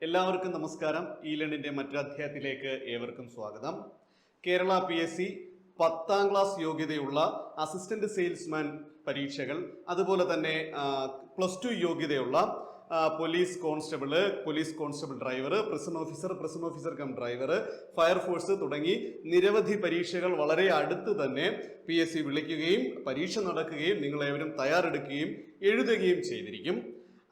എല്ലാവർക്കും നമസ്കാരം. ഈ ലേണിന്റെ മറ്റൊരു അധ്യായത്തിലേക്ക് ഏവർക്കും സ്വാഗതം. കേരള PSC 10ാം ക്ലാസ് യോഗ്യതയുള്ള അസിസ്റ്റന്റ് സെയിൽസ്മാൻ പരീക്ഷകൾ, അതുപോലെ തന്നെ +2 യോഗ്യതയുള്ള police constable driver, prison officer cum driver, fire force തുടങ്ങി നിരവധി പരീക്ഷകൾ വളരെ അടുത്ത് തന്നെ PSC വിളിക്കുകയും പരീക്ഷ നടക്കുകയും നിങ്ങളേവരും തയ്യാറെടുക്കുകയും എഴുതുകയും ചെയ്തിരിക്കും.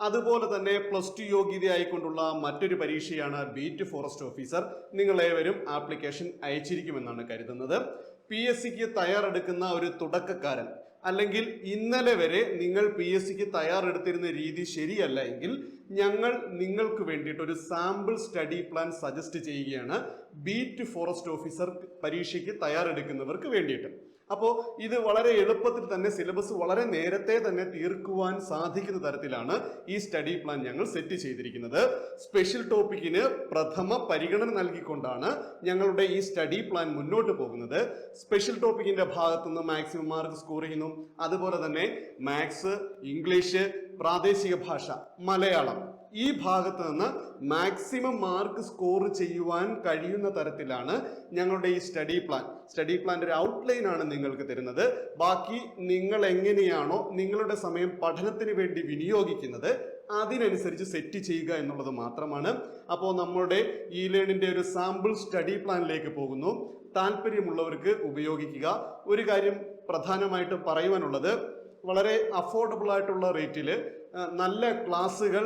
അതുപോലെ തന്നെ +2 യോഗ്യതയായിക്കൊണ്ടുള്ള മറ്റൊരു പരീക്ഷയാണ് ബീറ്റ് ഫോറസ്റ്റ് ഓഫീസർ. നിങ്ങളേവരും ആപ്ലിക്കേഷൻ അയച്ചിരിക്കുമെന്നാണ് കരുതുന്നത്. PSCക്ക് തയ്യാറെടുക്കുന്ന ഒരു തുടക്കക്കാരൻ, അല്ലെങ്കിൽ ഇന്നലെ വരെ നിങ്ങൾ PSCക്ക് തയ്യാറെടുത്തിരുന്ന രീതി ശരിയല്ല എങ്കിൽ ഞങ്ങൾ നിങ്ങൾക്ക് വേണ്ടിയിട്ട് ഒരു സാമ്പിൾ സ്റ്റഡി പ്ലാൻ സജസ്റ്റ് ചെയ്യുകയാണ് ബീറ്റ് ഫോറസ്റ്റ് ഓഫീസർ പരീക്ഷയ്ക്ക് തയ്യാറെടുക്കുന്നവർക്ക് വേണ്ടിയിട്ട്. അപ്പോൾ ഇത് വളരെ എളുപ്പത്തിൽ തന്നെ സിലബസ് വളരെ നേരത്തെ തന്നെ തീർക്കുവാൻ സാധിക്കുന്ന തരത്തിലാണ് ഈ സ്റ്റഡി പ്ലാൻ ഞങ്ങൾ സെറ്റ് ചെയ്തിരിക്കുന്നത്. സ്പെഷ്യൽ ടോപ്പിക്കിന് പ്രഥമ പരിഗണന നൽകിക്കൊണ്ടാണ് ഞങ്ങളുടെ ഈ സ്റ്റഡി പ്ലാൻ മുന്നോട്ട് പോകുന്നത്. സ്പെഷ്യൽ ടോപ്പിക്കിന്റെ ഭാഗത്തുനിന്ന് മാക്സിമം മാർക്ക് സ്കോർ ചെയ്യുന്നു. അതുപോലെ തന്നെ മാത്സ്, ഇംഗ്ലീഷ്, പ്രാദേശിക ഭാഷ, മലയാളം, ഈ ഭാഗത്ത് നിന്ന് മാക്സിമം മാർക്ക് സ്കോർ ചെയ്യുവാൻ കഴിയുന്ന തരത്തിലാണ് ഞങ്ങളുടെ ഈ സ്റ്റഡി പ്ലാന്റെ ഒരു ഔട്ട്ലൈൻ ആണ് നിങ്ങൾക്ക് തരുന്നത്. ബാക്കി നിങ്ങൾ എങ്ങനെയാണോ നിങ്ങളുടെ സമയം പഠനത്തിന് വേണ്ടി വിനിയോഗിക്കുന്നത് അതിനനുസരിച്ച് സെറ്റ് ചെയ്യുക എന്നുള്ളത് മാത്രമാണ്. അപ്പോൾ നമ്മുടെ ഈ ലേണിന്റെ ഒരു സാമ്പിൾ സ്റ്റഡി പ്ലാനിലേക്ക് പോകുന്നു. താല്പര്യമുള്ളവർക്ക് ഉപയോഗിക്കുക. ഒരു കാര്യം പ്രധാനമായിട്ടും പറയുവാനുള്ളത്, വളരെ അഫോർഡബിൾ ആയിട്ടുള്ള റേറ്റിൽ നല്ല ക്ലാസ്സുകൾ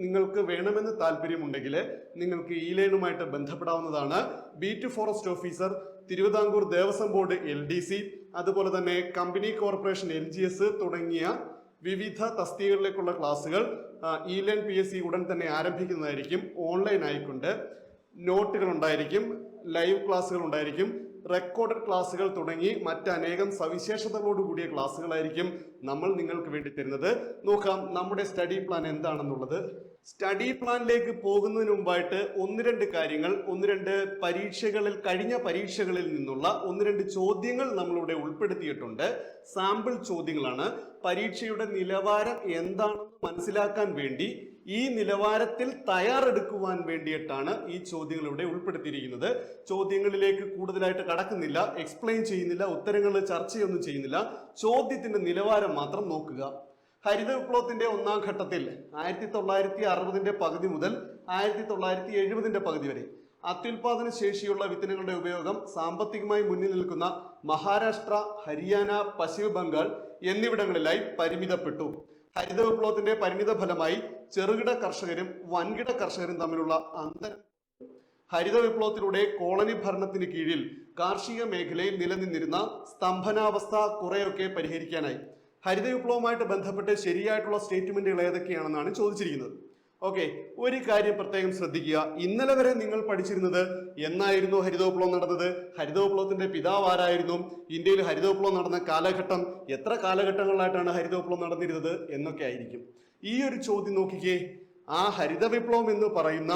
നിങ്ങൾക്ക് വേണമെന്ന് താല്പര്യമുണ്ടെങ്കിൽ നിങ്ങൾക്ക് ഈ ലേണുമായിട്ട് ബന്ധപ്പെടാവുന്നതാണ്. Beat forest officer, Thiruvithamkoor Devaswom board LDC, അതുപോലെ തന്നെ കമ്പനി കോർപ്പറേഷൻ LGS തുടങ്ങിയ വിവിധ തസ്തികകളിലേക്കുള്ള ക്ലാസ്സുകൾ ഈ ലേൺ PSC ഉടൻ തന്നെ ആരംഭിക്കുന്നതായിരിക്കും. ഓൺലൈൻ ആയിക്കൊണ്ട് നോട്ടുകൾ ഉണ്ടായിരിക്കും, ലൈവ് ക്ലാസ്സുകൾ ഉണ്ടായിരിക്കും, റെക്കോർഡഡ് ക്ലാസ്സുകൾ തുടങ്ങി മറ്റനേകം സവിശേഷതകളോടുകൂടിയ ക്ലാസ്സുകളായിരിക്കും നമ്മൾ നിങ്ങൾക്ക് വേണ്ടി തരുന്നത്. നോക്കാം നമ്മുടെ സ്റ്റഡി പ്ലാൻ എന്താണെന്നുള്ളത്. സ്റ്റഡി പ്ലാനിലേക്ക് പോകുന്നതിന് മുമ്പായിട്ട് ഒന്ന് രണ്ട് കാര്യങ്ങൾ, കഴിഞ്ഞ പരീക്ഷകളിൽ നിന്നുള്ള 1-2 ചോദ്യങ്ങൾ നമ്മളിവിടെ ഉൾപ്പെടുത്തിയിട്ടുണ്ട്. സാമ്പിൾ ചോദ്യങ്ങളാണ്. പരീക്ഷയുടെ നിലവാരം എന്താണെന്ന് മനസ്സിലാക്കാൻ വേണ്ടി, ഈ നിലവാരത്തിൽ തയ്യാറെടുക്കുവാൻ വേണ്ടിയിട്ടാണ് ഈ ചോദ്യങ്ങൾ ഇവിടെ ഉൾപ്പെടുത്തിയിരിക്കുന്നത്. ചോദ്യങ്ങളിലേക്ക് കൂടുതലായിട്ട് കടക്കുന്നില്ല, എക്സ്പ്ലെയിൻ ചെയ്യുന്നില്ല, ഉത്തരങ്ങൾ ചർച്ചയൊന്നും ചെയ്യുന്നില്ല. ചോദ്യത്തിന്റെ നിലവാരം മാത്രം നോക്കുക. ഹരിത വിപ്ലവത്തിന്റെ 1ാം ഘട്ടത്തിൽ 1960 പകുതി മുതൽ 1970 പകുതി വരെ അത്യുൽപാദന ശേഷിയുള്ള വിത്തിനങ്ങളുടെ ഉപയോഗം സാമ്പത്തികമായി മുന്നിൽ നിൽക്കുന്ന മഹാരാഷ്ട്ര, ഹരിയാന, പശ്ചിമ ബംഗാൾ എന്നിവിടങ്ങളിലായി പരിമിതപ്പെട്ടു. ഹരിത വിപ്ലവത്തിന്റെ പരിണിത ഫലമായി ചെറുകിട കർഷകരും വൻകിട കർഷകരും തമ്മിലുള്ള അന്തരം, ഹരിത വിപ്ലവത്തിലൂടെ കോളനി ഭരണത്തിന് കീഴിൽ കാർഷിക മേഖലയിൽ നിലനിന്നിരുന്ന സ്തംഭനാവസ്ഥ കുറെയൊക്കെ പരിഹരിക്കാനായി. ഹരിത വിപ്ലവവുമായിട്ട് ബന്ധപ്പെട്ട് ശരിയായിട്ടുള്ള സ്റ്റേറ്റ്മെന്റുകൾ ഏതൊക്കെയാണെന്നാണ് ചോദിച്ചിരിക്കുന്നത്. ഓക്കെ, ഒരു കാര്യം പ്രത്യേകം ശ്രദ്ധിക്കുക. ഇന്നലെ വരെ നിങ്ങൾ പഠിച്ചിരുന്നത് എന്നായിരുന്നു ഹരിത വിപ്ലവം നടന്നത്, ഹരിത വിപ്ലവത്തിന്റെ പിതാവ് ആരായിരുന്നു, ഇന്ത്യയിൽ ഹരിത വിപ്ലവം നടന്ന കാലഘട്ടം, എത്ര കാലഘട്ടങ്ങളിലായിട്ടാണ് ഹരിത വിപ്ലവം നടന്നിരുന്നത് എന്നൊക്കെ ആയിരിക്കും. ഈ ഒരു ചോദ്യം നോക്കിക്കേ. ആ ഹരിത വിപ്ലവം എന്ന് പറയുന്ന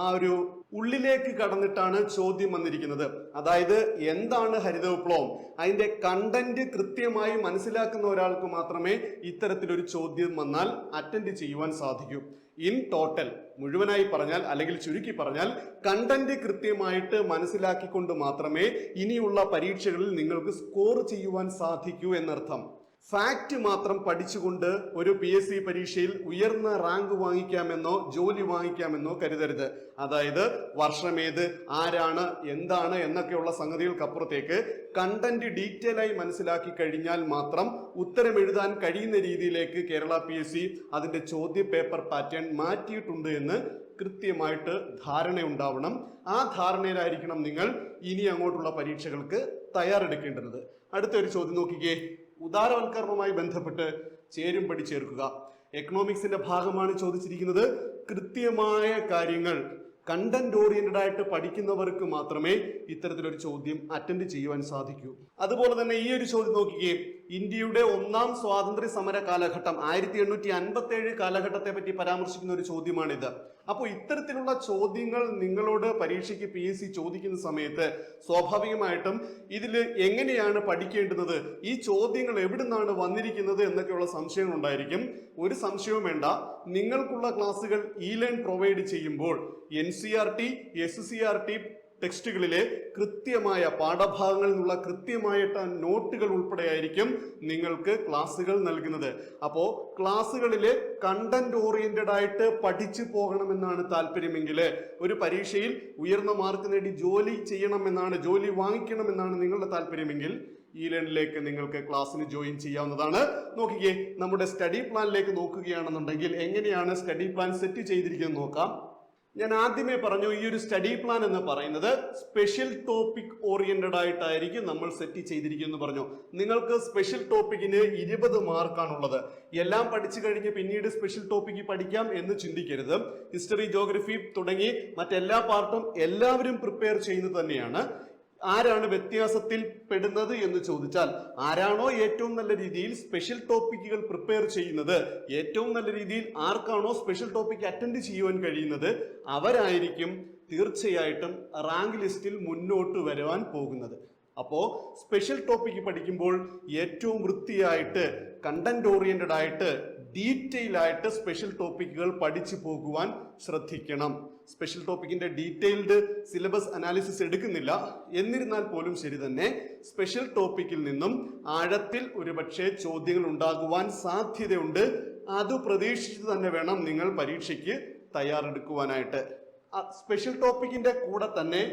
ആ ഒരു ഉള്ളിലേക്ക് കടന്നിട്ടാണ് ചോദ്യം വന്നിരിക്കുന്നത്. അതായത് എന്താണ് ഹരിത വിപ്ലവം, അതിന്റെ കണ്ടന്റ് കൃത്യമായി മനസ്സിലാക്കുന്ന ഒരാൾക്ക് മാത്രമേ ഇത്തരത്തിലൊരു ചോദ്യം വന്നാൽ അറ്റൻഡ് ചെയ്യുവാൻ സാധിക്കൂ. ഇൻ ടോട്ടൽ, മുഴുവനായി പറഞ്ഞാൽ അല്ലെങ്കിൽ ചുരുക്കി പറഞ്ഞാൽ, കണ്ടന്റ് കൃത്യമായിട്ട് മനസ്സിലാക്കിക്കൊണ്ട് മാത്രമേ ഇനിയുള്ള പരീക്ഷകളിൽ നിങ്ങൾക്ക് സ്കോർ ചെയ്യുവാൻ സാധിക്കൂ എന്നർത്ഥം. ഫാക്റ്റ് മാത്രം പഠിച്ചുകൊണ്ട് ഒരു PSC പരീക്ഷയിൽ ഉയർന്ന റാങ്ക് വാങ്ങിക്കാമെന്നോ ജോലി വാങ്ങിക്കാമെന്നോ കരുതരുത്. അതായത് വർഷമേത്, ആരാണ്, എന്താണ് എന്നൊക്കെയുള്ള സംഗതികൾക്കപ്പുറത്തേക്ക് കണ്ടന്റ് ഡീറ്റെയിൽ ആയി മനസ്സിലാക്കി കഴിഞ്ഞാൽ മാത്രം ഉത്തരം എഴുതാൻ കഴിയുന്ന രീതിയിലേക്ക് കേരള PSC അതിന്റെ ചോദ്യ പേപ്പർ പാറ്റേൺ മാറ്റിയിട്ടുണ്ട് എന്ന് കൃത്യമായിട്ട് ധാരണയുണ്ടാവണം. ആ ധാരണയിലായിരിക്കണം നിങ്ങൾ ഇനി അങ്ങോട്ടുള്ള പരീക്ഷകൾക്ക് തയ്യാറെടുക്കേണ്ടത്. അടുത്തൊരു ചോദ്യം നോക്കിക്കേ. ഉദാരവൽക്കരണവുമായി ബന്ധപ്പെട്ട് ചേരുംപടി ചേർക്കുക. എക്കണോമിക്സിന്റെ ഭാഗമാണ് ചോദിച്ചിരിക്കുന്നത്. കൃത്യമായ കാര്യങ്ങൾ കണ്ടന്റ് ഓറിയന്റഡ് ആയിട്ട് പഠിക്കുന്നവർക്ക് മാത്രമേ ഇത്തരത്തിലൊരു ചോദ്യം അറ്റൻഡ് ചെയ്യുവാൻ സാധിക്കൂ. അതുപോലെ തന്നെ ഈ ഒരു ചോദ്യം നോക്കിക്കേ. ഇന്ത്യയുടെ ഒന്നാം സ്വാതന്ത്ര്യ സമര കാലഘട്ടം 1857 കാലഘട്ടത്തെ പറ്റി പരാമർശിക്കുന്ന ഒരു ചോദ്യമാണിത്. അപ്പോൾ ഇത്തരത്തിലുള്ള ചോദ്യങ്ങൾ നിങ്ങളോട് പരീക്ഷയ്ക്ക് PSC ചോദിക്കുന്ന സമയത്ത് സ്വാഭാവികമായിട്ടും ഇതിൽ എങ്ങനെയാണ് പഠിക്കേണ്ടുന്നത്, ഈ ചോദ്യങ്ങൾ എവിടുന്നാണ് വന്നിരിക്കുന്നത് എന്നൊക്കെയുള്ള സംശയങ്ങൾ ഉണ്ടായിരിക്കും. ഒരു സംശയവും വേണ്ട. നിങ്ങൾക്കുള്ള ക്ലാസ്സുകൾ E-Learn പ്രൊവൈഡ് ചെയ്യുമ്പോൾ NCERT, SCERT ടെക്സ്റ്റുകളിലെ കൃത്യമായ പാഠഭാഗങ്ങളിൽ നിന്നുള്ള കൃത്യമായിട്ട് നോട്ടുകൾ ഉൾപ്പെടെയായിരിക്കും നിങ്ങൾക്ക് ക്ലാസ്സുകൾ നൽകുന്നത്. അപ്പോൾ ക്ലാസ്സുകളിൽ കണ്ടന്റ് ഓറിയന്റഡ് ആയിട്ട് പഠിച്ചു പോകണമെന്നാണ് താല്പര്യമെങ്കിൽ, ഒരു പരീക്ഷയിൽ ഉയർന്ന മാർക്ക് നേടി ജോലി ചെയ്യണമെന്നാണ്, ജോലി വാങ്ങിക്കണമെന്നാണ് നിങ്ങളുടെ താല്പര്യമെങ്കിൽ E-Learnലേക്ക് നിങ്ങൾക്ക് ക്ലാസ്സിന് ജോയിൻ ചെയ്യാവുന്നതാണ്. നോക്കിക്കേ, നമ്മുടെ സ്റ്റഡി പ്ലാനിലേക്ക് നോക്കുകയാണെന്നുണ്ടെങ്കിൽ എങ്ങനെയാണ് സ്റ്റഡി പ്ലാൻ സെറ്റ് ചെയ്തിരിക്കുന്നത് നോക്കാം. ഞാൻ ആദ്യമേ പറഞ്ഞു, ഈ ഒരു സ്റ്റഡി പ്ലാൻ എന്ന് പറയുന്നത് സ്പെഷ്യൽ ടോപ്പിക് ഓറിയന്റഡ് ആയിട്ടായിരിക്കും നമ്മൾ സെറ്റ് ചെയ്തിരിക്കുന്നു പറഞ്ഞു. നിങ്ങൾക്ക് സ്പെഷ്യൽ ടോപ്പിക്കിന് 20 മാർക്കാണുള്ളത്. എല്ലാം പഠിച്ചു കഴിഞ്ഞ് പിന്നീട് സ്പെഷ്യൽ ടോപ്പിക്ക് പഠിക്കാം എന്ന് ചിന്തിക്കരുത്. ഹിസ്റ്ററി, ജോഗ്രഫി തുടങ്ങി മറ്റെല്ലാ പാർട്ടും എല്ലാവരും പ്രിപ്പയർ ചെയ്യുന്നത് തന്നെയാണ്. ആരാണ് വ്യത്യാസത്തിൽ പെടുന്നത് എന്ന് ചോദിച്ചാൽ, ആരാണോ ഏറ്റവും നല്ല രീതിയിൽ സ്പെഷ്യൽ ടോപ്പിക്കുകൾ പ്രിപ്പയർ ചെയ്യുന്നത്, ഏറ്റവും നല്ല രീതിയിൽ ആർക്കാണോ സ്പെഷ്യൽ ടോപ്പിക് അറ്റൻഡ് ചെയ്യുവാൻ കഴിയുന്നത്, അവരായിരിക്കും തീർച്ചയായിട്ടും റാങ്ക് ലിസ്റ്റിൽ മുന്നോട്ട് വരുവാൻ പോകുന്നത്. അപ്പോൾ സ്പെഷ്യൽ ടോപ്പിക്ക് പഠിക്കുമ്പോൾ ഏറ്റവും വൃത്തിയായിട്ട് കണ്ടന്റ് ഓറിയന്റഡ് ആയിട്ട് ഡീറ്റെയിൽ ആയിട്ട് സ്പെഷ്യൽ ടോപ്പിക്കുകൾ പഠിച്ചു പോകുവാൻ ശ്രദ്ധിക്കണം. സ്പെഷ്യൽ ടോപ്പിക്കിന്റെ ഡീറ്റെയിൽഡ് സിലബസ് അനാലിസിസ് എടുക്കുന്നില്ല. എന്നിരുന്നാൽ പോലും ശരി തന്നെ സ്പെഷ്യൽ ടോപ്പിക്കിൽ നിന്നും ആഴത്തിൽ ഒരുപക്ഷെ ചോദ്യങ്ങൾ ഉണ്ടാകുവാൻ സാധ്യതയുണ്ട്. അത് പ്രതീക്ഷിച്ച് തന്നെ വേണം നിങ്ങൾ പരീക്ഷയ്ക്ക് തയ്യാറെടുക്കുവാനായിട്ട്. സ്പെഷ്യൽ ടോപ്പിക്കിന്റെ കൂടെ തന്നെ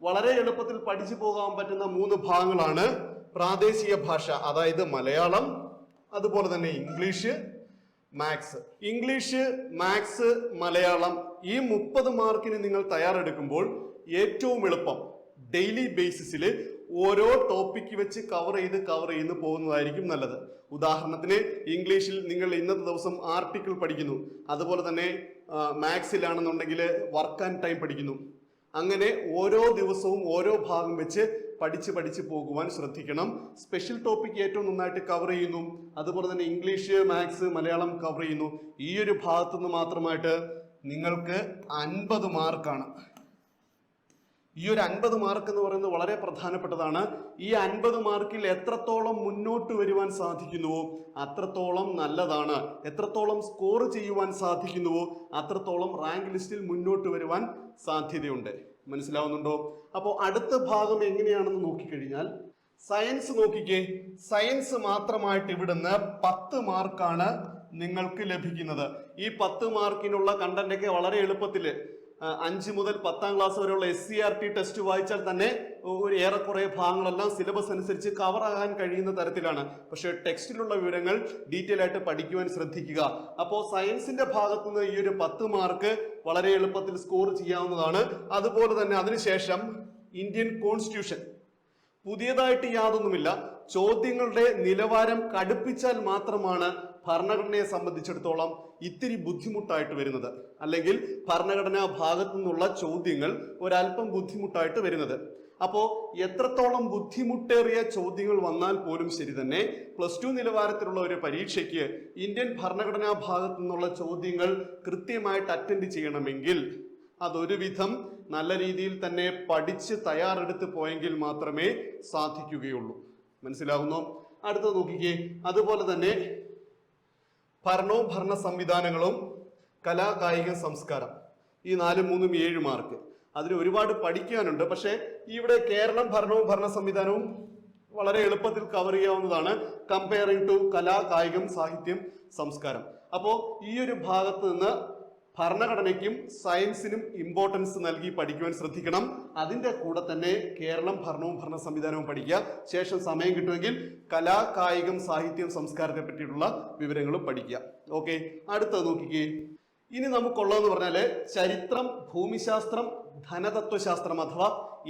വളരെ എളുപ്പത്തിൽ പഠിച്ചു പോകാൻ പറ്റുന്ന 3 ഭാഗങ്ങളാണ് പ്രാദേശിക ഭാഷ, അതായത് മലയാളം, അതുപോലെ തന്നെ English, maths. English, maths, Malayalam ഈ 30 മാർക്കിന് നിങ്ങൾ തയ്യാറെടുക്കുമ്പോൾ ഏറ്റവും എളുപ്പം ഡെയിലി ബേസിസിൽ ഓരോ ടോപ്പിക്ക് വെച്ച് കവർ ചെയ്ത് പോകുന്നതായിരിക്കും നല്ലത്. ഉദാഹരണത്തിന് ഇംഗ്ലീഷിൽ നിങ്ങൾ ഇന്നത്തെ ദിവസം ആർട്ടിക്കിൾ പഠിക്കുന്നു, അതുപോലെ തന്നെ മാത്സിലാണെന്നുണ്ടെങ്കിൽ വർക്ക് ആൻഡ് ടൈം പഠിക്കുന്നു. അങ്ങനെ ഓരോ ദിവസവും ഓരോ ഭാഗം വെച്ച് പഠിച്ച് പോകുവാൻ ശ്രദ്ധിക്കണം. സ്പെഷ്യൽ ടോപ്പിക് ഏറ്റവും നന്നായിട്ട് കവർ ചെയ്യുന്നു, അതുപോലെ തന്നെ ഇംഗ്ലീഷ്, മാത്സ്, മലയാളം കവർ ചെയ്യുന്നു. ഈ ഒരു ഭാഗത്തുനിന്ന് മാത്രമായിട്ട് നിങ്ങൾക്ക് 50 മാർക്കാണ്. ഈ ഒരു 50 മാർക്ക് എന്ന് പറയുന്നത് വളരെ പ്രധാനപ്പെട്ടതാണ്. ഈ 50 മാർക്കിൽ എത്രത്തോളം മുന്നോട്ട് വരുവാൻ സാധിക്കുന്നുവോ അത്രത്തോളം നല്ലതാണ്. എത്രത്തോളം സ്കോർ ചെയ്യുവാൻ സാധിക്കുന്നുവോ അത്രത്തോളം റാങ്ക് ലിസ്റ്റിൽ മുന്നോട്ട് വരുവാൻ സാധ്യതയുണ്ട്. മനസ്സിലാവുന്നുണ്ടോ? അപ്പോൾ അടുത്ത ഭാഗം എങ്ങനെയാണെന്ന് നോക്കിക്കഴിഞ്ഞാൽ, സയൻസ് നോക്കിക്കേ. സയൻസ് മാത്രമായിട്ട് ഇവിടുന്ന് 10 മാർക്കാണ് നിങ്ങൾക്ക് ലഭിക്കുന്നത്. ഈ 10 മാർക്കിനുള്ള കണ്ടന്റ് ഒക്കെ വളരെ എളുപ്പത്തിൽ 5 മുതൽ 10ാം ക്ലാസ് വരെയുള്ള SCERT ടെസ്റ്റ് വായിച്ചാൽ തന്നെ ഒരു ഏറെക്കുറെ ഭാഗങ്ങളെല്ലാം സിലബസ് അനുസരിച്ച് കവർ ആകാൻ കഴിയുന്ന തരത്തിലാണ്. പക്ഷെ ടെക്സ്റ്റിലുള്ള വിവരങ്ങൾ ഡീറ്റെയിൽ ആയിട്ട് പഠിക്കുവാൻ ശ്രദ്ധിക്കുക. അപ്പോൾ സയൻസിന്റെ ഭാഗത്തുനിന്ന് ഈ ഒരു 10 മാർക്ക് വളരെ എളുപ്പത്തിൽ സ്കോർ ചെയ്യാവുന്നതാണ്. അതുപോലെ തന്നെ അതിനുശേഷം ഇന്ത്യൻ കോൺസ്റ്റിറ്റ്യൂഷൻ, പുതിയതായിട്ട് യാതൊന്നുമില്ല. ചോദ്യങ്ങളുടെ നിലവാരം കടുപ്പിച്ചാൽ മാത്രമാണ് ഭരണഘടനയെ സംബന്ധിച്ചിടത്തോളം ഇത്തിരി ബുദ്ധിമുട്ടായിട്ട് വരുന്നത്, അല്ലെങ്കിൽ ഭരണഘടനാ ഭാഗത്തു നിന്നുള്ള ചോദ്യങ്ങൾ ഒരല്പം ബുദ്ധിമുട്ടായിട്ട് വരുന്നത്. അപ്പോൾ എത്രത്തോളം ബുദ്ധിമുട്ടേറിയ ചോദ്യങ്ങൾ വന്നാൽ പോലും ശരി തന്നെ +2 നിലവാരത്തിലുള്ള ഒരു പരീക്ഷയ്ക്ക് ഇന്ത്യൻ ഭരണഘടനാ ഭാഗത്തു നിന്നുള്ള ചോദ്യങ്ങൾ കൃത്യമായിട്ട് അറ്റൻഡ് ചെയ്യണമെങ്കിൽ അതൊരുവിധം നല്ല രീതിയിൽ തന്നെ പഠിച്ച് തയ്യാറെടുത്ത് പോയെങ്കിൽ മാത്രമേ സാധിക്കുകയുള്ളൂ. മനസ്സിലാകുന്നു? അടുത്തത് നോക്കിക്കേ. അതുപോലെ തന്നെ ഭരണവും ഭരണ സംവിധാനങ്ങളും കലാ കായിക സംസ്കാരം, ഈ 4, 3, 7 മാർക്ക്. അതിന് ഒരുപാട് പഠിക്കാനുണ്ട്. പക്ഷേ ഇവിടെ കേരളം ഭരണവും ഭരണ സംവിധാനവും വളരെ എളുപ്പത്തിൽ കവർ ചെയ്യാവുന്നതാണ്, കമ്പയറിംഗ് ടു കലാ കായികം സാഹിത്യം സംസ്കാരം. അപ്പോൾ ഈ ഒരു ഭാഗത്ത് നിന്ന് ഭരണഘടനയ്ക്കും സയൻസിനും ഇമ്പോർട്ടൻസ് നൽകി പഠിക്കുവാൻ ശ്രദ്ധിക്കണം. അതിൻ്റെ കൂടെ തന്നെ കേരളം ഭരണവും ഭരണ സംവിധാനവും പഠിക്കുക. ശേഷം സമയം കിട്ടുമെങ്കിൽ കലാ കായികം സാഹിത്യം സംസ്കാരത്തെ പറ്റിയിട്ടുള്ള വിവരങ്ങളും പഠിക്കുക. ഓക്കെ, അടുത്തത് നോക്കിക്കേ. ഇനി നമുക്കുള്ളതെന്ന് പറഞ്ഞാൽ ചരിത്രം, ഭൂമിശാസ്ത്രം, ധനതത്വശാസ്ത്രം അഥവാ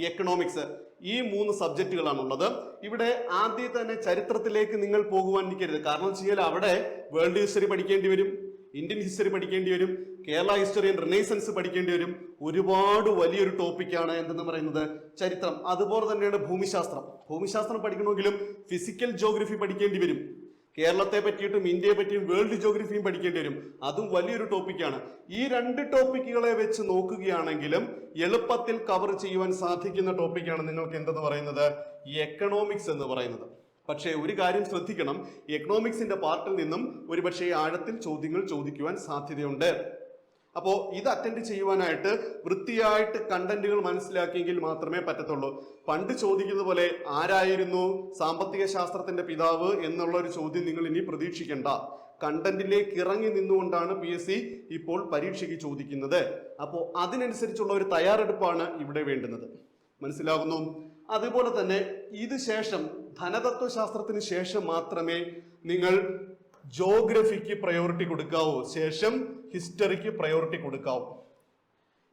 എക്കണോമിക്സ്, ഈ 3 സബ്ജക്റ്റുകളാണുള്ളത്. ഇവിടെ ആദ്യം തന്നെ ചരിത്രത്തിലേക്ക് നിങ്ങൾ പോകുവാൻ നിൽക്കരുത്. കാരണം വെച്ച് കഴിഞ്ഞാൽ അവിടെ വേൾഡ് ഹിസ്റ്ററി പഠിക്കേണ്ടി വരും, ഇന്ത്യൻ ഹിസ്റ്ററി പഠിക്കേണ്ടി വരും, കേരള ഹിസ്റ്ററി ആൻഡ് റിനൈസൻസ് പഠിക്കേണ്ടി വരും. ഒരുപാട് വലിയൊരു ടോപ്പിക്കാണ് എന്തെന്ന് പറയുന്നത് ചരിത്രം. അതുപോലെ തന്നെയാണ് ഭൂമിശാസ്ത്രം. ഭൂമിശാസ്ത്രം പഠിക്കണമെങ്കിലും ഫിസിക്കൽ ജോഗ്രഫി പഠിക്കേണ്ടി വരും. കേരളത്തെ പറ്റിയിട്ടും ഇന്ത്യയെ പറ്റിയും വേൾഡ് ജോഗ്രഫിയും പഠിക്കേണ്ടി വരും. അതും വലിയൊരു ടോപ്പിക്കാണ്. ഈ 2 ടോപ്പിക്കുകളെ വെച്ച് നോക്കുകയാണെങ്കിലും എളുപ്പത്തിൽ കവർ ചെയ്യുവാൻ സാധിക്കുന്ന ടോപ്പിക്കാണ് നിങ്ങൾക്ക് എന്തെന്ന് പറയുന്നത് ഈ എക്കണോമിക്സ് എന്ന് പറയുന്നത്. പക്ഷേ ഒരു കാര്യം ശ്രദ്ധിക്കണം, എക്കണോമിക്സിന്റെ പാർട്ടിൽ നിന്നും ഒരുപക്ഷെ ആഴത്തിൽ ചോദ്യങ്ങൾ ചോദിക്കുവാൻ സാധ്യതയുണ്ട്. അപ്പോൾ ഇത് അറ്റൻഡ് ചെയ്യുവാനായിട്ട് വൃത്തിയായിട്ട് കണ്ടന്റുകൾ മനസ്സിലാക്കിയെങ്കിൽ മാത്രമേ പറ്റത്തുള്ളൂ. പണ്ട് ചോദിക്കുന്ന പോലെ ആരായിരുന്നു സാമ്പത്തിക ശാസ്ത്രത്തിന്റെ പിതാവ് എന്നുള്ള ഒരു ചോദ്യം നിങ്ങൾ ഇനി പ്രതീക്ഷിക്കേണ്ട. കണ്ടന്റിലേക്ക് ഇറങ്ങി നിന്നുകൊണ്ടാണ് PSC ഇപ്പോൾ പരീക്ഷയ്ക്ക് ചോദിക്കുന്നത്. അപ്പോൾ അതിനനുസരിച്ചുള്ള ഒരു തയ്യാറെടുപ്പാണ് ഇവിടെ വേണ്ടുന്നത്. മനസ്സിലാകുന്നു? അതുപോലെ തന്നെ ഇത് ശേഷം ധനതത്വശാസ്ത്രത്തിന് ശേഷം മാത്രമേ നിങ്ങൾ ജോഗ്രഫിക്ക് പ്രയോറിറ്റി കൊടുക്കാവൂ, ശേഷം ഹിസ്റ്ററിക്ക് പ്രയോറിറ്റി കൊടുക്കാവൂ.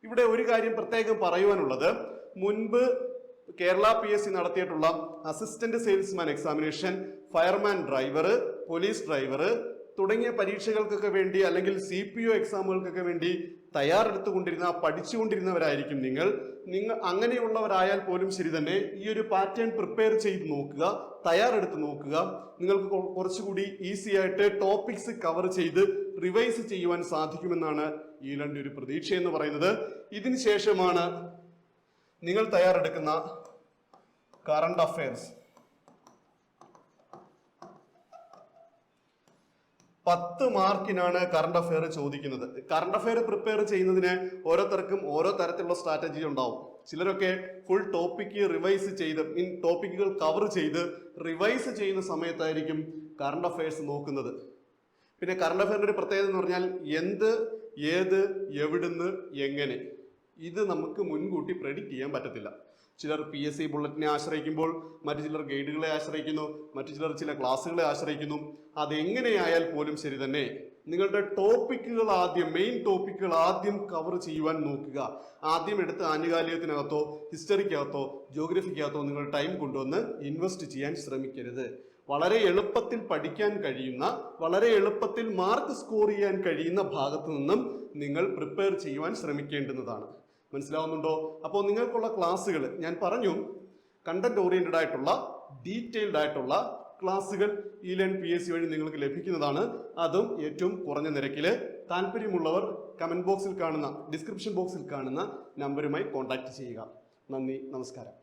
ഇവിടെ ഒരു കാര്യം പ്രത്യേകം പറയുവാനുള്ളത്, മുൻപ് കേരള PSC നടത്തിയിട്ടുള്ള assistant salesman examination, fireman driver, police driver തുടങ്ങിയ പരീക്ഷകൾക്കൊക്കെ വേണ്ടി അല്ലെങ്കിൽ CPO എക്സാമുകൾക്കൊക്കെ വേണ്ടി തയ്യാറെടുത്തുകൊണ്ടിരുന്ന പഠിച്ചുകൊണ്ടിരുന്നവരായിരിക്കും നിങ്ങൾ. അങ്ങനെയുള്ളവരായാൽ പോലും ശരി തന്നെ ഈ ഒരു പാറ്റേൺ പ്രിപ്പയർ ചെയ്ത് നോക്കുക, തയ്യാറെടുത്ത് നോക്കുക. നിങ്ങൾക്ക് കുറച്ചുകൂടി ഈസി ആയിട്ട് ടോപ്പിക്സ് കവർ ചെയ്ത് റിവൈസ് ചെയ്യുവാൻ സാധിക്കുമെന്നാണ് ഈലന്റെ ഒരു പ്രതീക്ഷ എന്ന് പറയുന്നത്. ഇതിന് ശേഷമാണ് നിങ്ങൾ തയ്യാറെടുക്കുന്ന കറണ്ട് അഫയേഴ്സ്. 10 മാർക്കിനാണ് കറണ്ട് അഫെയർ ചോദിക്കുന്നത്. കറണ്ട് അഫെയർ പ്രിപ്പയർ ചെയ്യുന്നതിന് ഓരോരുത്തർക്കും ഓരോ തരത്തിലുള്ള സ്ട്രാറ്റജി ഉണ്ടാവും. ചിലരൊക്കെ ഫുൾ ടോപ്പിക്ക് റിവൈസ് ചെയ്ത് ടോപ്പിക്കുകൾ കവർ ചെയ്ത് റിവൈസ് ചെയ്യുന്ന സമയത്തായിരിക്കും കറണ്ട് അഫെയർസ് നോക്കുന്നത്. പിന്നെ കറണ്ട് അഫെയറിന്റെ ഒരു പ്രത്യേകത എന്ന് പറഞ്ഞാൽ എന്ത്, ഏത്, എവിടുന്ന്, എങ്ങനെ, ഇത് നമുക്ക് മുൻകൂട്ടി പ്രെഡിക്റ്റ് ചെയ്യാൻ പറ്റത്തില്ല. ചിലർ PSC ബുള്ളറ്റിനെ ആശ്രയിക്കുമ്പോൾ മറ്റു ചിലർ ഗൈഡുകളെ ആശ്രയിക്കുന്നു, മറ്റു ചിലർ ചില ക്ലാസ്സുകളെ ആശ്രയിക്കുന്നു. അതെങ്ങനെയായാൽ പോലും ശരി തന്നെ നിങ്ങളുടെ ടോപ്പിക്കുകൾ ആദ്യം, മെയിൻ ടോപ്പിക്കുകൾ ആദ്യം കവർ ചെയ്യുവാൻ നോക്കുക. ആദ്യം എടുത്ത് ആനുകാലികത്തിനകത്തോ ഹിസ്റ്ററിക്കകത്തോ ജോഗ്രഫിക്കകത്തോ നിങ്ങൾ ടൈം കൊണ്ടുവന്ന് ഇൻവെസ്റ്റ് ചെയ്യാൻ ശ്രമിക്കരുത്. വളരെ എളുപ്പത്തിൽ പഠിക്കാൻ കഴിയുന്ന, വളരെ എളുപ്പത്തിൽ മാർക്ക് സ്കോർ ചെയ്യാൻ കഴിയുന്ന ഭാഗത്തു നിന്നും നിങ്ങൾ പ്രിപ്പയർ ചെയ്യുവാൻ ശ്രമിക്കേണ്ടുന്നതാണ്. മനസ്സിലാവുന്നുണ്ടോ? അപ്പോൾ നിങ്ങൾക്കുള്ള ക്ലാസ്സുകൾ ഞാൻ പറഞ്ഞു, കണ്ടന്റ് ഓറിയന്റഡ് ആയിട്ടുള്ള ഡീറ്റെയിൽഡ് ആയിട്ടുള്ള ക്ലാസ്സുകൾ ഈലേൺ PSC വഴി നിങ്ങൾക്ക് ലഭിക്കുന്നതാണ്. അതും ഏറ്റവും കുറഞ്ഞ നിരക്കിൽ. താല്പര്യമുള്ളവർ കമന്റ് ബോക്സിൽ കാണുന്ന, ഡിസ്ക്രിപ്ഷൻ ബോക്സിൽ കാണുന്ന നമ്പറുമായി കോൺടാക്ട് ചെയ്യുക. നന്ദി, നമസ്കാരം.